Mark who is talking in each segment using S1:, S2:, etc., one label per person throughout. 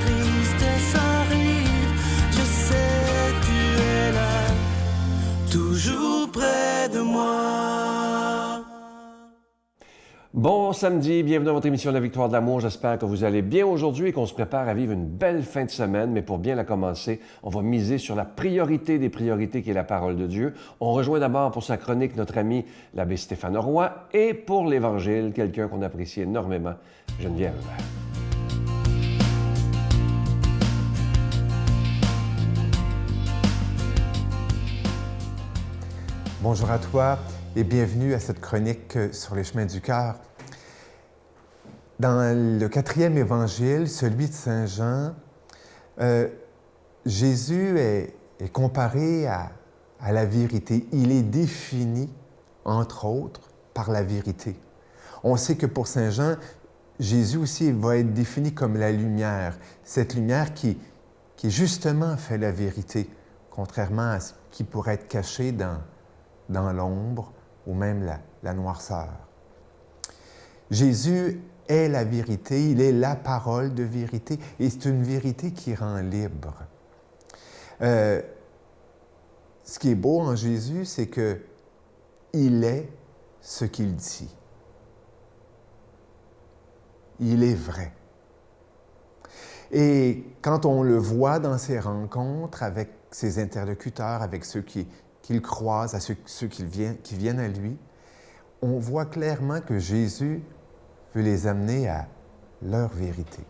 S1: tristesse arrive, je sais tu es là, toujours près de moi.
S2: Bon samedi, bienvenue à votre émission La Victoire de l'amour. J'espère que vous allez bien aujourd'hui et qu'on se prépare à vivre une belle fin de semaine. Mais pour bien la commencer, on va miser sur la priorité des priorités qui est la parole de Dieu. On rejoint d'abord pour sa chronique notre ami l'abbé Stéphane Roy et pour l'Évangile, quelqu'un qu'on apprécie énormément, Geneviève.
S3: Bonjour à toi et bienvenue à cette chronique sur les chemins du cœur. Dans le 4e évangile, celui de Saint Jean, Jésus est comparé à la vérité. Il est défini, entre autres, par la vérité. On sait que pour Saint Jean, Jésus aussi va être défini comme la lumière, cette lumière qui justement fait la vérité, contrairement à ce qui pourrait être caché dans l'ombre ou même la noirceur. Jésus est la vérité, il est la parole de vérité et c'est une vérité qui rend libre. Ce qui est beau en Jésus, c'est qu'il est ce qu'il dit. Il est vrai. Et quand on le voit dans ses rencontres avec ses interlocuteurs, avec ceux qu'il croise, à ceux qui viennent à lui, on voit clairement que Jésus veut les amener à leur vérité.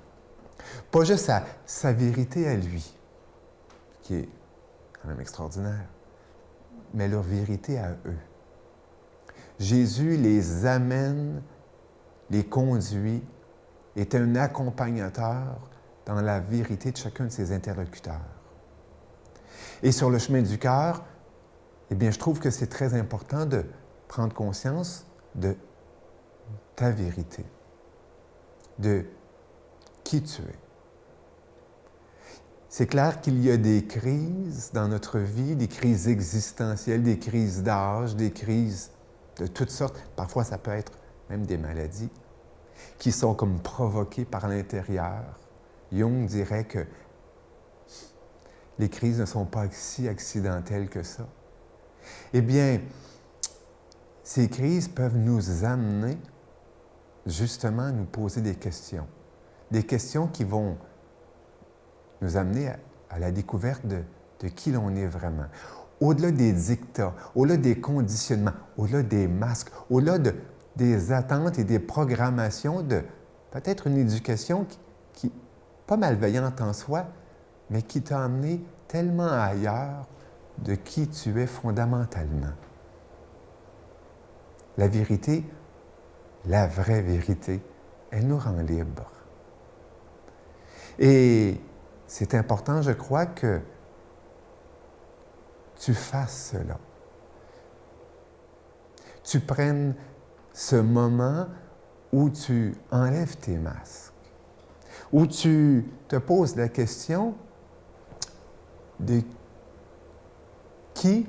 S3: Pas juste à sa vérité à lui, qui est quand même extraordinaire, mais leur vérité à eux. Jésus les amène, les conduit, est un accompagnateur dans la vérité de chacun de ses interlocuteurs. Et sur le chemin du cœur, eh bien, je trouve que c'est très important de prendre conscience de ta vérité, de qui tu es. C'est clair qu'il y a des crises dans notre vie, des crises existentielles, des crises d'âge, des crises de toutes sortes. Parfois, ça peut être même des maladies qui sont comme provoquées par l'intérieur. Jung dirait que les crises ne sont pas si accidentelles que ça. Eh bien, ces crises peuvent nous amener justement à nous poser des questions qui vont nous amener à la découverte de qui l'on est vraiment. Au-delà des dictats, au-delà des conditionnements, au-delà des masques, au-delà des attentes et des programmations de peut-être une éducation qui pas malveillante en soi, mais qui t'a amené tellement ailleurs de qui tu es fondamentalement. La vérité, la vraie vérité, elle nous rend libres. Et c'est important, je crois, que tu fasses cela. Tu prennes ce moment où tu enlèves tes masques, où tu te poses la question de qui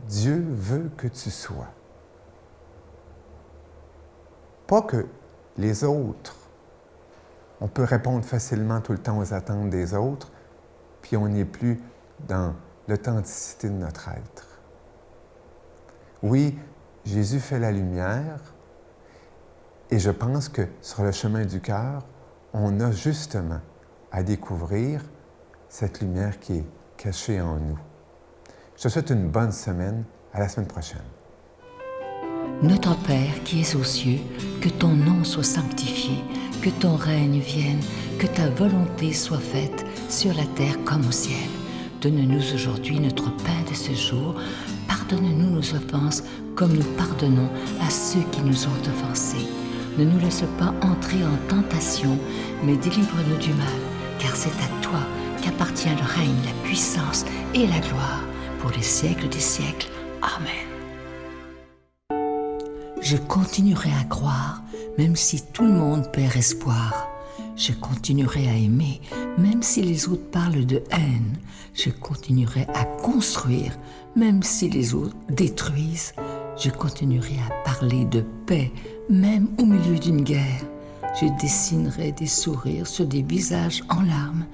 S3: Dieu veut que tu sois. Pas que les autres. On peut répondre facilement tout le temps aux attentes des autres, puis on n'est plus dans l'authenticité de notre être. Oui, Jésus fait la lumière, et je pense que sur le chemin du cœur, on a justement à découvrir cette lumière qui est cachée en nous. Je te souhaite une bonne semaine. À la semaine prochaine.
S4: Notre Père qui es aux cieux, que ton nom soit sanctifié, que ton règne vienne, que ta volonté soit faite sur la terre comme au ciel. Donne-nous aujourd'hui notre pain de ce jour. Pardonne-nous nos offenses comme nous pardonnons à ceux qui nous ont offensés. Ne nous laisse pas entrer en tentation, mais délivre-nous du mal, car c'est à toi qu'appartient le règne, la puissance et la gloire pour les siècles des siècles. Amen. Je continuerai à croire, même si tout le monde perd espoir. Je continuerai à aimer, même si les autres parlent de haine. Je continuerai à construire, même si les autres détruisent. Je continuerai à parler de paix, même au milieu d'une guerre. Je dessinerai des sourires sur des visages en larmes.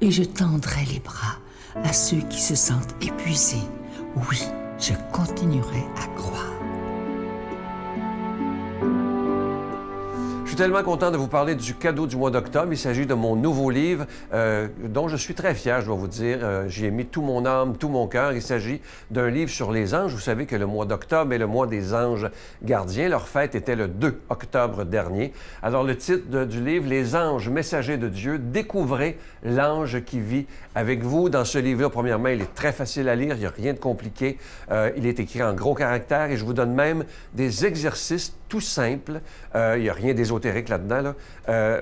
S4: et je tendrai les bras à ceux qui se sentent épuisés. Oui, je continuerai à croire.
S2: Je suis tellement content de vous parler du cadeau du mois d'octobre. Il s'agit de mon nouveau livre dont je suis très fier, je dois vous dire. J'y ai mis tout mon âme, tout mon cœur. Il s'agit d'un livre sur les anges. Vous savez que le mois d'octobre est le mois des anges gardiens. Leur fête était le 2 octobre dernier. Alors, le titre du livre, « Les anges messagers de Dieu », découvrez l'ange qui vit avec vous. Dans ce livre-là, premièrement, il est très facile à lire. Il n'y a rien de compliqué. Il est écrit en gros caractères et je vous donne même des exercices tout simples. Il n'y a rien d'ésotérique là-dedans,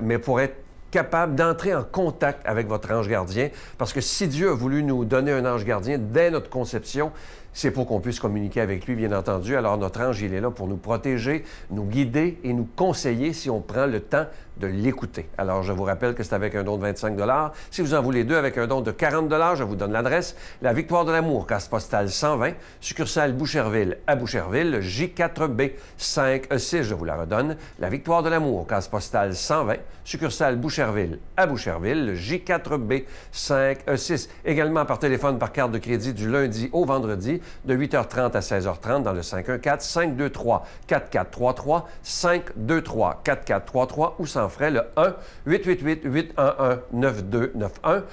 S2: mais pour être capable d'entrer en contact avec votre ange gardien, parce que si Dieu a voulu nous donner un ange gardien dès notre conception, c'est pour qu'on puisse communiquer avec lui, bien entendu. Alors, notre ange, il est là pour nous protéger, nous guider et nous conseiller si on prend le temps de l'écouter. Alors, je vous rappelle que c'est avec un don de 25 $. Si vous en voulez deux avec un don de 40 $, je vous donne l'adresse. La Victoire de l'Amour, case postale 120, succursale Boucherville à Boucherville, J4B 5E6, je vous la redonne. La Victoire de l'Amour, case postale 120, succursale Boucherville à Boucherville, J4B 5E6. Également par téléphone, par carte de crédit du lundi au vendredi, de 8h30 à 16h30 dans le 514-523-4433, 523-4433 ou sans frais le 1-888-811-9291,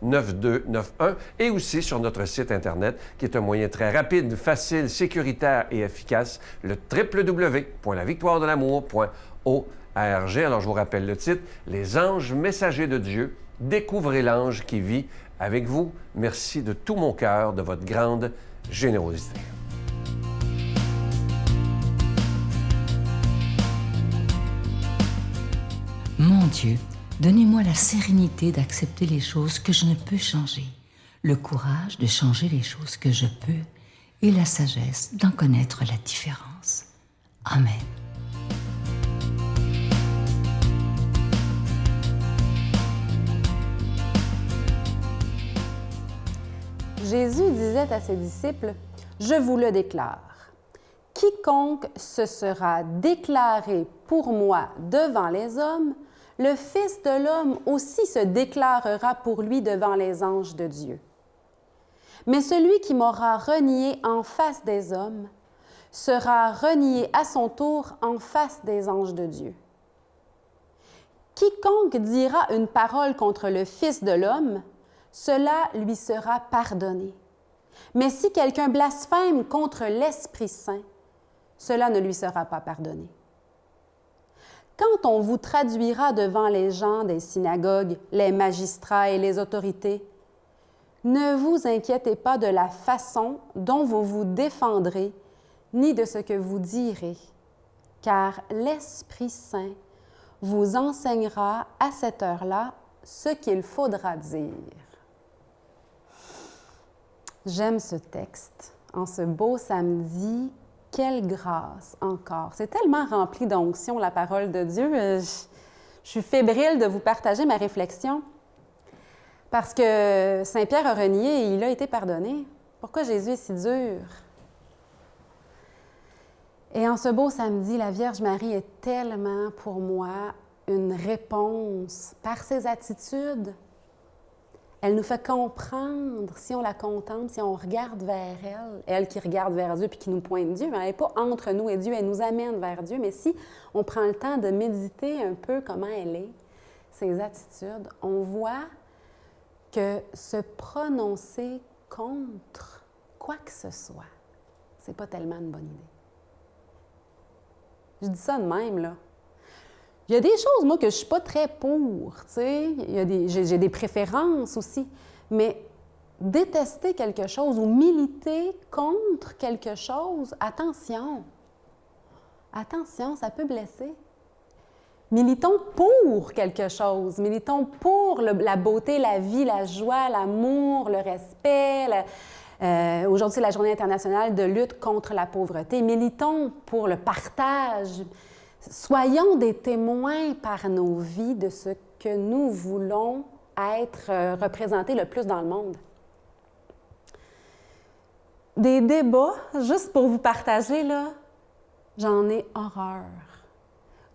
S2: 1-888-811-9291 et aussi sur notre site Internet qui est un moyen très rapide, facile, sécuritaire et efficace, le www.lavictoiredelamour.org. Alors, je vous rappelle le titre, « Les anges messagers de Dieu, découvrez l'ange qui vit avec vous. » Merci de tout mon cœur de votre grande générosité.
S4: Mon Dieu, donnez-moi la sérénité d'accepter les choses que je ne peux changer, le courage de changer les choses que je peux et la sagesse d'en connaître la différence. Amen.
S5: Jésus disait à ses disciples, « Je vous le déclare, quiconque se sera déclaré pour moi devant les hommes, le Fils de l'homme aussi se déclarera pour lui devant les anges de Dieu. Mais celui qui m'aura renié en face des hommes sera renié à son tour en face des anges de Dieu. Quiconque dira une parole contre le Fils de l'homme, cela lui sera pardonné. Mais si quelqu'un blasphème contre l'Esprit Saint, cela ne lui sera pas pardonné. Quand on vous traduira devant les gens des synagogues, les magistrats et les autorités, ne vous inquiétez pas de la façon dont vous vous défendrez, ni de ce que vous direz, car l'Esprit Saint vous enseignera à cette heure-là ce qu'il faudra dire. J'aime ce texte. En ce beau samedi, quelle grâce encore. C'est tellement rempli d'onction, la parole de Dieu. Je suis fébrile de vous partager ma réflexion. Parce que Saint-Pierre a renié et il a été pardonné. Pourquoi Jésus est si dur? Et en ce beau samedi, la Vierge Marie est tellement pour moi une réponse par ses attitudes. Elle nous fait comprendre, si on la contemple, si on regarde vers elle, elle qui regarde vers Dieu puis qui nous pointe Dieu, mais elle n'est pas entre nous et Dieu, elle nous amène vers Dieu. Mais si on prend le temps de méditer un peu comment elle est, ses attitudes, on voit que se prononcer contre quoi que ce soit, c'est pas tellement une bonne idée. Je dis ça de même, là. Il y a des choses, moi, que je ne suis pas très pour, tu sais. J'ai des préférences aussi. Mais détester quelque chose ou militer contre quelque chose, attention. Attention, ça peut blesser. Militons pour quelque chose. Militons pour la beauté, la vie, la joie, l'amour, le respect. Aujourd'hui, c'est la Journée internationale de lutte contre la pauvreté. Militons pour le partage. Soyons des témoins par nos vies de ce que nous voulons être représentés le plus dans le monde. Des débats, juste pour vous partager, là, j'en ai horreur.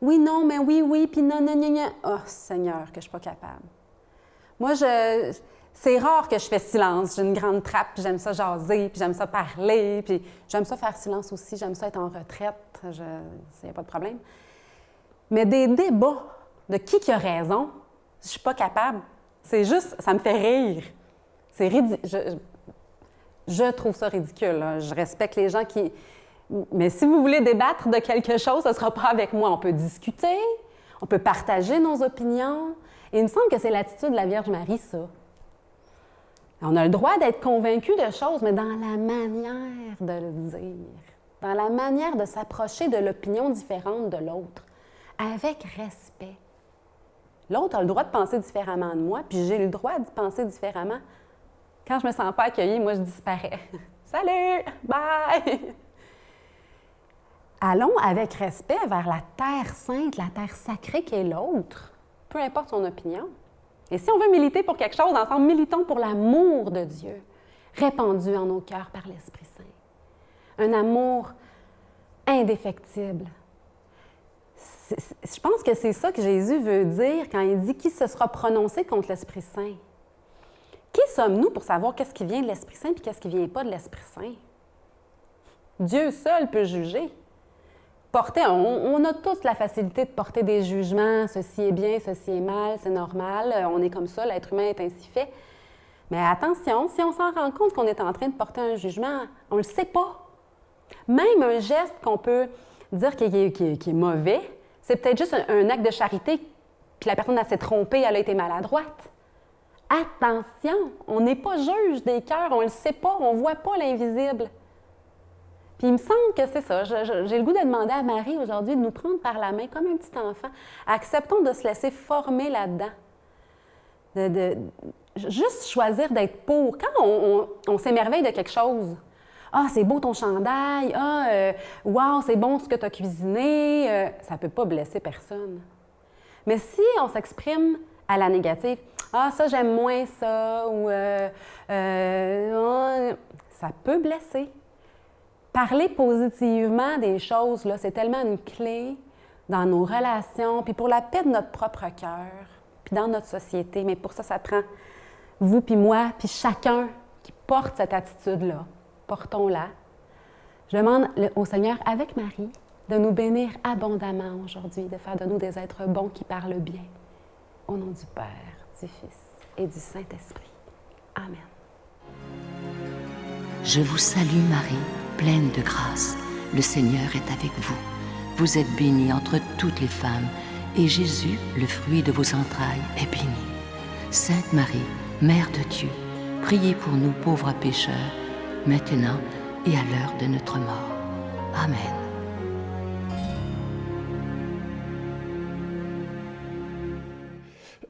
S5: Oui, non, mais oui, oui, puis non, non, non, non. Oh, Seigneur, que je suis pas capable. Moi, c'est rare que je fais silence. J'ai une grande trappe, puis j'aime ça jaser, puis j'aime ça parler, puis j'aime ça faire silence aussi, j'aime ça être en retraite, il n'y a pas de problème. Mais des débats de qui a raison, je suis pas capable. C'est juste, ça me fait rire. C'est ridicule. Je trouve ça ridicule, là. Je respecte les gens qui... Mais si vous voulez débattre de quelque chose, ce ne sera pas avec moi. On peut discuter, on peut partager nos opinions. Et il me semble que c'est l'attitude de la Vierge Marie, ça. On a le droit d'être convaincu de choses, mais dans la manière de le dire, dans la manière de s'approcher de l'opinion différente de l'autre, avec respect. L'autre a le droit de penser différemment de moi, puis j'ai le droit de penser différemment. Quand je me sens pas accueillie, moi, je disparais. Salut! Bye! Allons avec respect vers la terre sainte, la terre sacrée qui est l'autre, peu importe son opinion. Et si on veut militer pour quelque chose, ensemble, militons pour l'amour de Dieu, répandu en nos cœurs par l'Esprit Saint. Un amour indéfectible. Je pense que c'est ça que Jésus veut dire quand il dit « Qui se sera prononcé contre l'Esprit Saint? » Qui sommes-nous pour savoir qu'est-ce qui vient de l'Esprit Saint et qu'est-ce qui ne vient pas de l'Esprit Saint? Dieu seul peut juger. On a tous la facilité de porter des jugements, ceci est bien, ceci est mal, c'est normal, on est comme ça, l'être humain est ainsi fait. Mais attention, si on s'en rend compte qu'on est en train de porter un jugement, on ne le sait pas. Même un geste qu'on peut dire qui est mauvais, c'est peut-être juste un acte de charité, puis la personne s'est trompée, elle a été maladroite. Attention, on n'est pas juge des cœurs, on ne le sait pas, on ne voit pas l'invisible. Puis il me semble que c'est ça. J'ai le goût de demander à Marie aujourd'hui de nous prendre par la main comme un petit enfant. Acceptons de se laisser former là-dedans. De juste choisir d'être pour. Quand on s'émerveille de quelque chose, « Ah, c'est beau ton chandail! Ah, wow, c'est bon ce que tu as cuisiné! Ça ne peut pas blesser personne. Mais si on s'exprime à la négative, « Ah, ça, j'aime moins ça! » ou ça peut blesser. Parler positivement des choses, là, c'est tellement une clé dans nos relations, puis pour la paix de notre propre cœur, puis dans notre société. Mais pour ça, ça prend vous puis moi, puis chacun qui porte cette attitude-là. Portons-la. Je demande au Seigneur, avec Marie, de nous bénir abondamment aujourd'hui, de faire de nous des êtres bons qui parlent bien. Au nom du Père, du Fils et du Saint-Esprit. Amen.
S4: Je vous salue Marie, pleine de grâce. Le Seigneur est avec vous. Vous êtes bénie entre toutes les femmes, et Jésus, le fruit de vos entrailles, est béni. Sainte Marie, Mère de Dieu, priez pour nous pauvres pécheurs, maintenant et à l'heure de notre mort. Amen.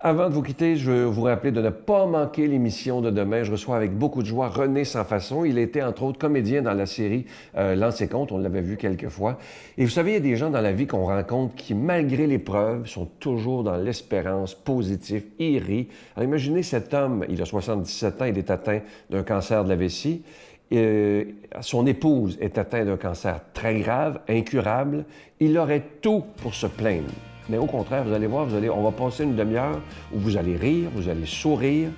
S2: Avant de vous quitter, je veux vous rappeler de ne pas manquer l'émission de demain. Je reçois avec beaucoup de joie René Sans Façon. Il était entre autres comédien dans la série Lance et Compte. On l'avait vu quelques fois. Et vous savez, il y a des gens dans la vie qu'on rencontre qui, malgré l'épreuve, sont toujours dans l'espérance, positifs, ils rient. Alors imaginez cet homme, il a 77 ans, il est atteint d'un cancer de la vessie. Son épouse est atteinte d'un cancer très grave, incurable. Il aurait tout pour se plaindre. Mais au contraire, vous allez voir, on va passer une demi-heure où vous allez rire, vous allez sourire.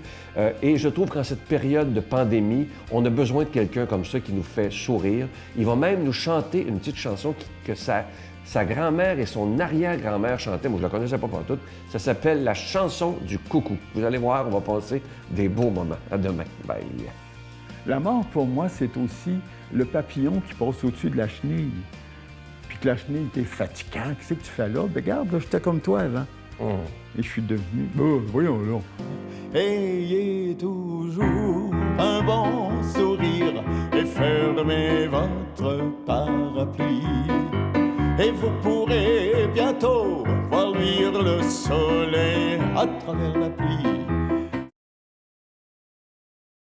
S2: Et je trouve qu'en cette période de pandémie, on a besoin de quelqu'un comme ça qui nous fait sourire. Il va même nous chanter une petite chanson que sa grand-mère et son arrière-grand-mère chantaient. Moi, je ne la connaissais pas partout. Ça s'appelle la chanson du coucou. Vous allez voir, on va passer des beaux moments. À demain. Bye.
S6: La mort, pour moi, c'est aussi le papillon qui passe au-dessus de la chenille. Puis que la chenille était fatigante. Qu'est-ce que tu fais là? Ben, regarde, j'étais comme toi avant. Et je suis devenu... voyons là.
S1: Ayez toujours un bon sourire et fermez votre parapluie. Et vous pourrez bientôt voir luire le soleil à travers la pluie.